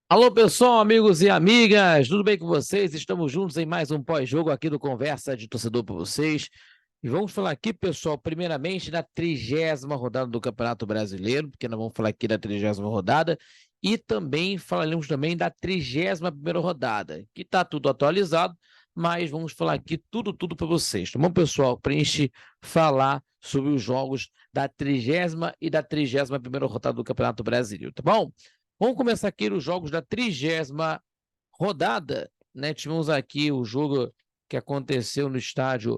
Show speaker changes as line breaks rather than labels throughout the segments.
Alô, pessoal, amigos e amigas, tudo bem com vocês? Estamos juntos em mais um pós-jogo aqui do Conversa de Torcedor para vocês. E vamos falar aqui, pessoal, primeiramente da 30ª rodada do Campeonato Brasileiro, porque nós vamos falar aqui da 30ª rodada, e também falaremos também da 31ª rodada, que está tudo atualizado, mas vamos falar aqui tudo para vocês, tá bom, pessoal? Para a gente falar sobre os jogos da 30ª e da 31ª rodada do Campeonato Brasileiro, tá bom? Vamos começar aqui os jogos da 30ª rodada, né? Tivemos aqui o jogo que aconteceu no estádio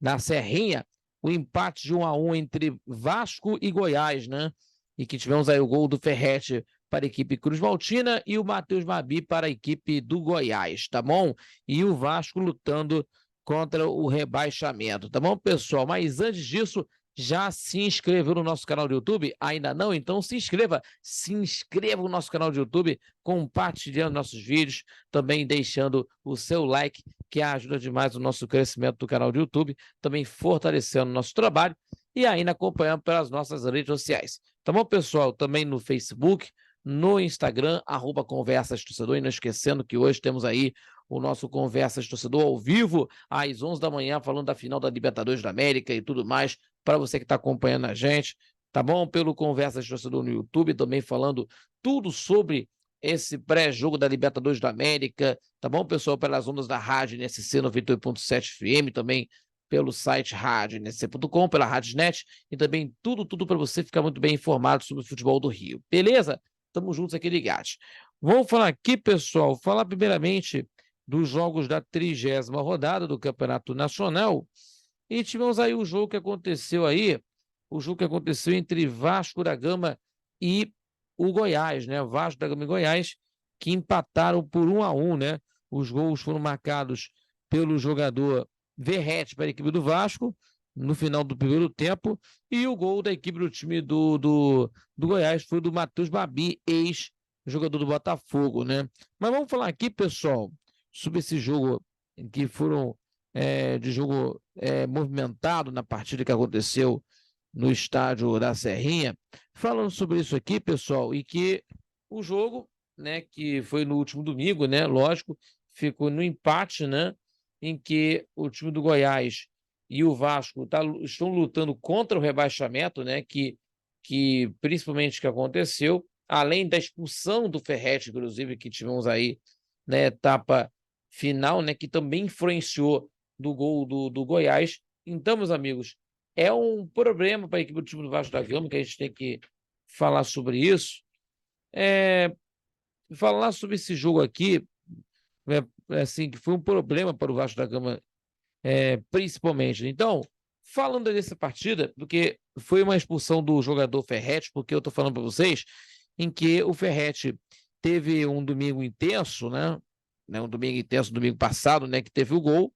da Serrinha, o empate de 1-1 entre Vasco e Goiás, né? E que tivemos aí o gol do Ferrete para a equipe Cruz Maltina e o Matheus Babi para a equipe do Goiás, tá bom? E o Vasco lutando contra o rebaixamento, tá bom, pessoal? Mas antes disso, já se inscreveu no nosso canal do YouTube? Ainda não? Então se inscreva. Se inscreva no nosso canal do YouTube, compartilhando nossos vídeos, também deixando o seu like, que ajuda demais o nosso crescimento do canal do YouTube, também fortalecendo o nosso trabalho e ainda acompanhando pelas nossas redes sociais. Tá bom, pessoal? Também no Facebook, no Instagram, @Conversas Torcedor, e não esquecendo que hoje temos aí o nosso Conversas Torcedor ao vivo, às 11 da manhã, falando da final da Libertadores da América e tudo mais, para você que está acompanhando a gente, tá bom? Pelo Conversas Torcedor no YouTube, também falando tudo sobre esse pré-jogo da Libertadores da América, tá bom, pessoal? Pelas ondas da rádio NSC 98.7 FM, também pelo site radionSC.com, pela Radiosnet, e também tudo para você ficar muito bem informado sobre o futebol do Rio. Beleza? Estamos juntos aqui ligados. Vamos falar aqui, pessoal, falar primeiramente dos jogos da 30ª rodada do Campeonato Nacional. E tivemos aí o jogo que aconteceu aí, o jogo que aconteceu entre Vasco da Gama e o Goiás, né? Vasco da Gama e Goiás, que empataram por 1-1, né? Os gols foram marcados pelo jogador Verrete para a equipe do Vasco, no final do primeiro tempo, e o gol da equipe do time do Goiás foi do Matheus Babi, ex-jogador do Botafogo, né? Mas vamos falar aqui, pessoal, sobre esse jogo em que foram de jogo movimentado na partida que aconteceu no estádio da Serrinha. Falando sobre isso aqui, pessoal, e que o jogo, né, que foi no último domingo, né, lógico, ficou no empate, né, em que o time do Goiás e o Vasco estão lutando contra o rebaixamento, né, que principalmente que aconteceu, além da expulsão do Ferrete, inclusive, que tivemos aí na etapa final, né, que também influenciou do gol do Goiás. Então, meus amigos, é um problema para a equipe do time do Vasco da Gama, que a gente tem que falar sobre isso. Falar sobre esse jogo aqui, assim, que foi um problema para o Vasco da Gama, principalmente. Então, falando dessa partida, porque foi uma expulsão do jogador Ferrete, porque eu estou falando para vocês, em que o Ferrete teve um domingo intenso, né? Um domingo intenso, domingo passado, né? Que teve o gol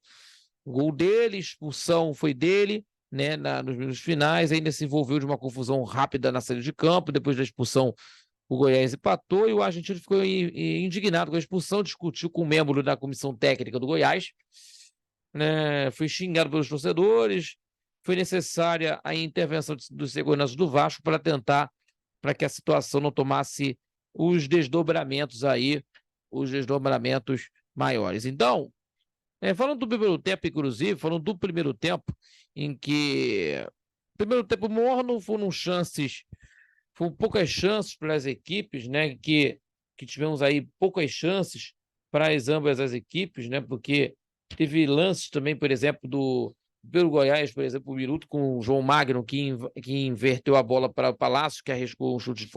dele, expulsão foi dele, né, nos minutos finais, ainda se envolveu de uma confusão rápida na saída de campo, depois da expulsão o Goiás empatou e o argentino ficou indignado com a expulsão, discutiu com um membro da comissão técnica do Goiás, né, foi xingado pelos torcedores, foi necessária a intervenção dos seguranças do Vasco para tentar, para que a situação não tomasse os desdobramentos aí, os desdobramentos maiores. Então, falando do primeiro tempo, inclusive, falando do primeiro tempo, em que primeiro tempo morno, foram poucas chances para as equipes, né? Que tivemos aí poucas chances para ambas as equipes, né? Porque teve lances também, por exemplo, pelo Goiás, por exemplo, o Minuto com o João Magno, que inverteu a bola para o Palácio, que arriscou um chute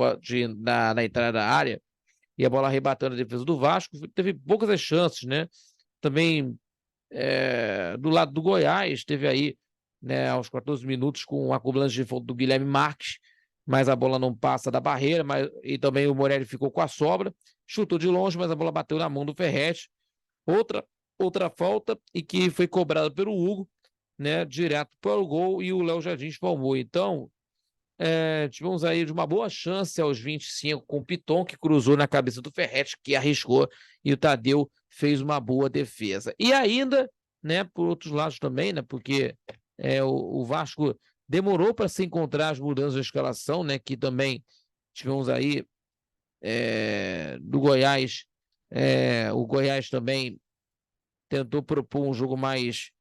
na entrada da área, e a bola arrebatando a defesa do Vasco. Teve poucas as chances, né? Também do lado do Goiás, teve aí, né, aos 14 minutos, com a cobrança de falta do Guilherme Marques, mas a bola não passa da barreira, e também o Morelli ficou com a sobra, chutou de longe, mas a bola bateu na mão do Ferrete. Outra, outra falta, e que foi cobrada pelo Hugo, né, direto para o gol, e o Léo Jardim espalmou. Então, tivemos aí de uma boa chance aos 25 com o Piton, que cruzou na cabeça do Ferrete, que arriscou, e o Tadeu fez uma boa defesa. E ainda, né, por outros lados também, né, porque o Vasco demorou para se encontrar as mudanças de escalação, né, que também tivemos aí do Goiás. O Goiás também tentou propor um jogo mais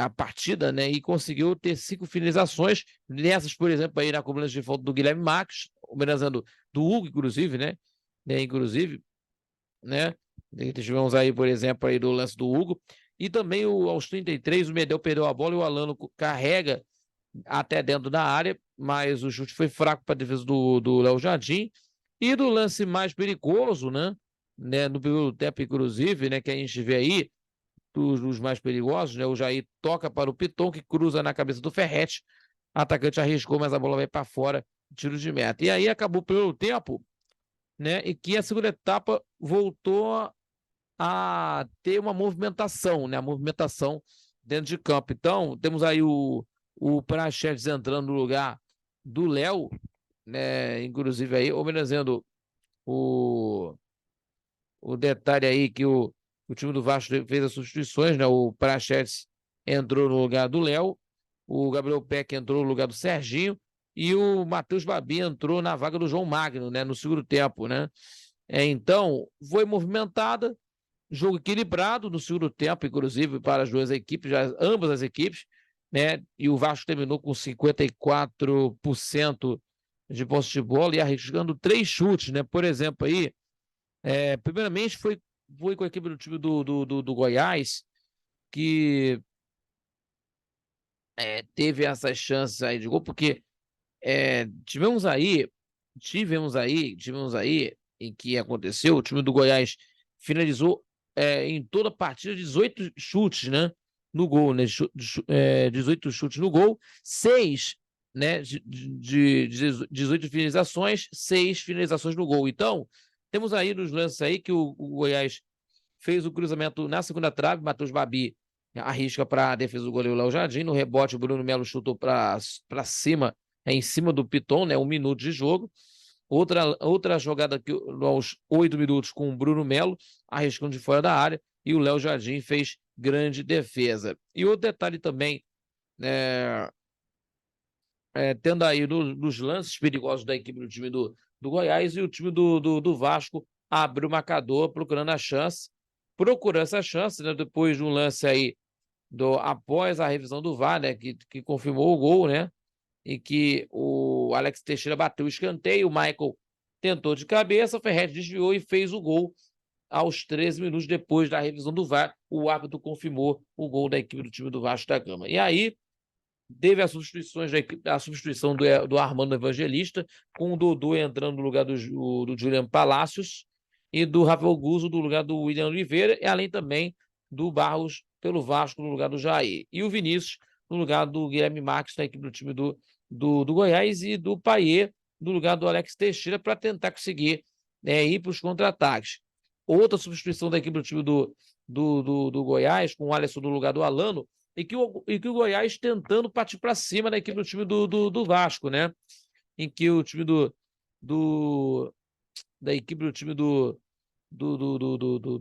a partida, né? E conseguiu ter 5 finalizações. Nessas, por exemplo, aí na cobrança de falta do Guilherme Marques, homenageando do Hugo, inclusive, né? Inclusive, né? Tivemos aí, por exemplo, aí do lance do Hugo. E também aos 33, o Medel perdeu a bola e o Alano carrega até dentro da área, mas o chute foi fraco para a defesa do Léo Jardim. E do lance mais perigoso, né? No primeiro tempo, inclusive, né? Que a gente vê aí, dos mais perigosos, né? O Jair toca para o Piton, que cruza na cabeça do Ferretti. O atacante arriscou, mas a bola vai para fora, tiro de meta. E aí acabou o primeiro tempo, né? E que a segunda etapa voltou a ter uma movimentação, né? A movimentação dentro de campo. Então, temos aí o Praxedes entrando no lugar do Léo, né? Inclusive aí, homenageando o detalhe aí que o time do Vasco fez as substituições, né? O Praxedes entrou no lugar do Léo, o Gabriel Peck entrou no lugar do Serginho e o Matheus Babi entrou na vaga do João Magno, né? No segundo tempo, né? Então, foi movimentada, jogo equilibrado no segundo tempo, inclusive, para as duas equipes, ambas as equipes, né? E o Vasco terminou com 54% de posse de bola e arriscando 3 chutes, né? Por exemplo, aí, primeiramente foi com a equipe do time do Goiás, que teve essas chances aí de gol, porque tivemos aí em que aconteceu, o time do Goiás finalizou em toda a partida 18 chutes, né, no gol, né, 18 chutes no gol, 6, né, de 18 finalizações, 6 finalizações no gol. Então, temos aí nos lances aí que o Goiás fez o cruzamento na segunda trave, Matheus Babi arrisca para a defesa do goleiro Léo Jardim, no rebote o Bruno Melo chutou para cima, em cima do Piton, né, 1 minuto de jogo. Outra jogada aqui aos 8 minutos com o Bruno Melo, arriscando de fora da área, e o Léo Jardim fez grande defesa. E outro detalhe também, tendo aí nos lances perigosos da equipe do time do Goiás, e o time do Vasco abriu o marcador procurando essa chance, né, depois de um lance aí após a revisão do VAR, né, que confirmou o gol, né, e que o Alex Teixeira bateu o escanteio, o Michael tentou de cabeça, o Ferretti desviou e fez o gol aos 13 minutos depois da revisão do VAR. O árbitro confirmou o gol da equipe do time do Vasco da Gama. E aí teve as substituições a substituição do Armando Evangelista, com o Dodô entrando no lugar do Julian Palacios e do Rafael Guzzo no lugar do William Oliveira, e além também do Barros pelo Vasco no lugar do Jair. E o Vinícius no lugar do Guilherme Marques, na equipe do time do Goiás, e do Paier no lugar do Alex Teixeira, para tentar conseguir ir para os contra-ataques. Outra substituição da equipe do time do Goiás, com o Alisson no lugar do Alano, e que o Goiás tentando partir para cima da equipe do time do Vasco, né? Em que o time da equipe do time do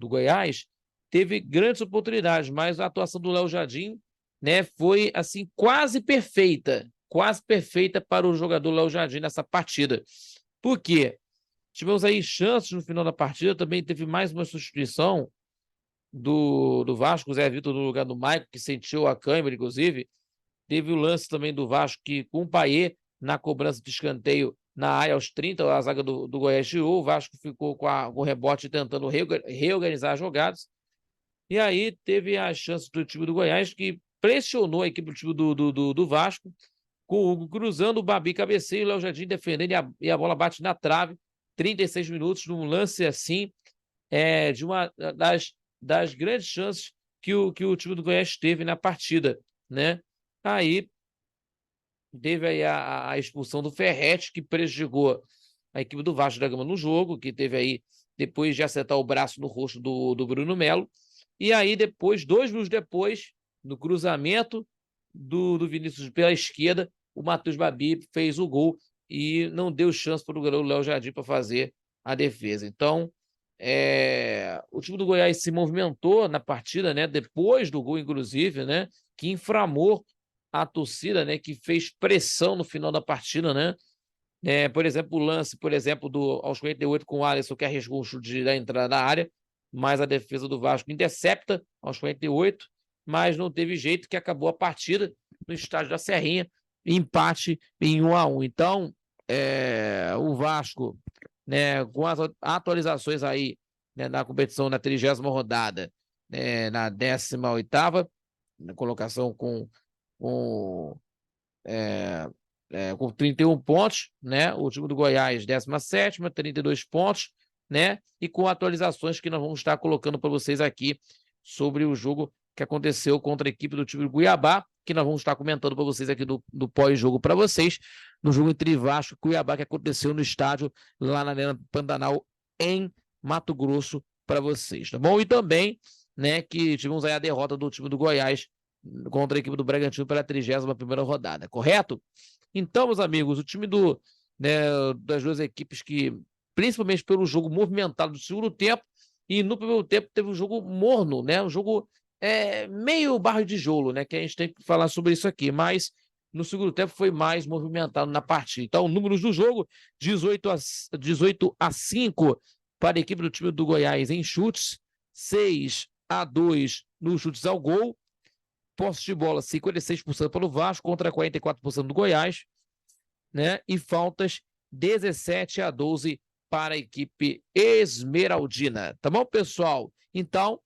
Goiás teve grandes oportunidades, mas a atuação do Léo Jardim, né, foi assim quase perfeita para o jogador Léo Jardim nessa partida. Por quê? Tivemos aí chances no final da partida, também teve mais uma substituição do Vasco, o Zé Vitor no lugar do Maicon, que sentiu a câimbra, inclusive. Teve o lance também do Vasco, que com o Paier, na cobrança de escanteio na área aos 30, a zaga do Goiás tirou, o Vasco ficou com o rebote tentando reorganizar as jogadas. E aí teve a chance do time do Goiás, que pressionou a equipe do time do Vasco, com o Hugo cruzando, o Babi cabeceia, o Léo Jardim defendendo, e a bola bate na trave. 36 minutos, num lance assim, de uma das grandes chances que o time do Goiás teve na partida, né? Aí teve aí a expulsão do Ferretti, que prejudicou a equipe do Vasco da Gama no jogo, que teve aí, depois de acertar o braço no rosto do Bruno Melo. E aí depois, 2 minutos depois, no cruzamento do Vinícius pela esquerda, o Matheus Babi fez o gol e não deu chance para o goleiro Léo Jardim para fazer a defesa. Então, o time do Goiás se movimentou na partida, né, depois do gol, inclusive, né, que inflamou a torcida, né, que fez pressão no final da partida, né, Por exemplo, o lance, por exemplo, aos 48 com o Alisson, que arriscou um chute da entrada da área, mas a defesa do Vasco intercepta aos 48, mas não teve jeito, que acabou a partida no estádio da Serrinha, empate em 1-1. Então, o Vasco, né, com as atualizações aí, né, na competição na 30ª rodada, na 18ª, na colocação com 31 pontos, né? O time do Goiás, 17ª, 32 pontos, né? E com atualizações que nós vamos estar colocando para vocês aqui sobre o jogo que aconteceu contra a equipe do time do Cuiabá, que nós vamos estar comentando para vocês aqui do pós-jogo para vocês, no jogo entre Vasco e Cuiabá, que aconteceu no estádio lá na Arena Pantanal, em Mato Grosso, para vocês, tá bom? E também, né, que tivemos aí a derrota do time do Goiás contra a equipe do Bragantino pela 31ª rodada, correto? Então, meus amigos, o time das duas equipes que, principalmente pelo jogo movimentado do segundo tempo, e no primeiro tempo teve um jogo morno, né? Um jogo meio barro de jolo, né? Que a gente tem que falar sobre isso aqui, mas no segundo tempo foi mais movimentado na partida. Então, números do jogo: 18-5 para a equipe do time do Goiás em chutes, 6-2 nos chutes ao gol. Posse de bola, 56% pelo Vasco contra 44% do Goiás, né? E faltas, 17-12 para a equipe esmeraldina. Tá bom, pessoal? Então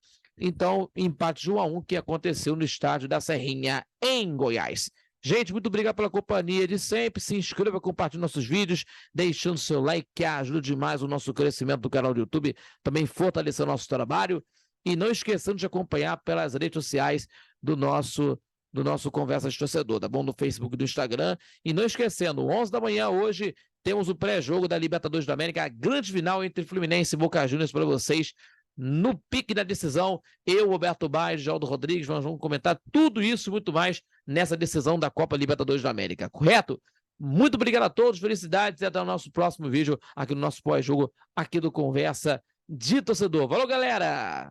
empate de 1-1 que aconteceu no estádio da Serrinha, em Goiás. Gente, muito obrigado pela companhia de sempre. Se inscreva, compartilhe nossos vídeos, deixando seu like, que ajuda demais o nosso crescimento do canal do YouTube, também fortalecendo o nosso trabalho. E não esqueçando de acompanhar pelas redes sociais do nosso Conversa de Torcedor, tá bom? No Facebook e do Instagram. E não esquecendo, 11 da manhã hoje, temos o pré-jogo da Libertadores da América, a grande final entre Fluminense e Boca Juniors para vocês, no pique da decisão. Eu, Roberto Baes, Geraldo Rodrigues, nós vamos comentar tudo isso e muito mais nessa decisão da Copa Libertadores da América, correto? Muito obrigado a todos, felicidades e até o nosso próximo vídeo aqui no nosso pós-jogo, aqui do Conversa de Torcedor. Valeu, galera!